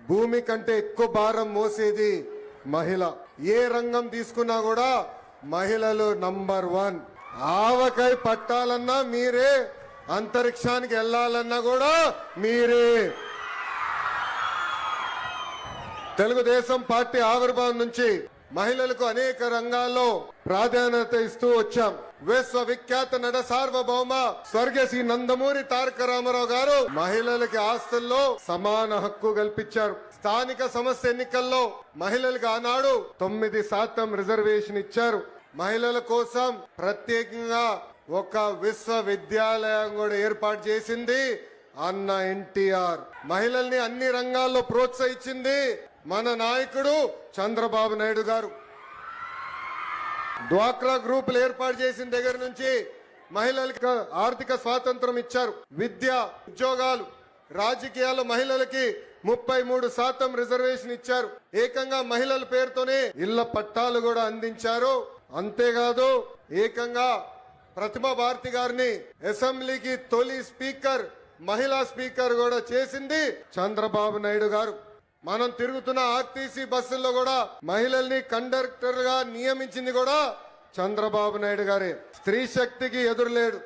భూమి కంటే ఎక్కువ భారం మోసేది మహిళ. ఏ రంగం తీసుకున్నా కూడా మహిళలు నంబర్ 1. ఆవకాయ పట్టాలన్నా మీరే, అంతరిక్షానికి వెళ్లాలన్నా కూడా మీరే. తెలుగుదేశం పార్టీ ఆవిర్భావం నుంచి మహిళలకు అనేక రంగాల్లో ప్రాధాన్యత ఇస్తూ వచ్చాం. విశ్వవిఖ్యాత నట సార్వభౌమ స్వర్గీయ శ్రీ నందమూరి తారక రామారావు గారు మహిళలకి ఆస్తుల్లో సమాన హక్కు కల్పించారు. స్థానిక సంస్థ ఎన్నికల్లో మహిళలకు ఆనాడు 9% రిజర్వేషన్ ఇచ్చారు. మహిళల కోసం ప్రత్యేకంగా ఒక విశ్వవిద్యాలయం కూడా ఏర్పాటు చేసింది అన్న ఎన్టీఆర్. మహిళల్ని అన్ని రంగాల్లో ప్రోత్సహించింది మన నాయకుడు చంద్రబాబు నాయుడు గారు. డ్వాక్రా గ్రూపులు ఏర్పాటు చేసిన దగ్గర నుంచి మహిళలకు ఆర్థిక స్వాతంత్రం ఇచ్చారు. విద్య, ఉద్యోగాలు, రాజకీయాల్లో మహిళలకి 33% రిజర్వేషన్ ఇచ్చారు. ఏకంగా మహిళల పేరుతోనే ఇళ్ల పట్టాలు కూడా అందించారు. అంతేకాదు ఏకంగా ప్రతిభా భారతి గారిని అసెంబ్లీకి తొలి స్పీకర్, మహిళా స్పీకర్ కూడా చేసింది చంద్రబాబు నాయుడు గారు. మనం తిరుగుతున్న ఆర్టీసీ బస్సుల్లో కూడా మహిళల్ని కండక్టర్ గా నియమించింది కూడా చంద్రబాబు నాయుడు గారే. స్త్రీ శక్తికి ఎదురులేడు.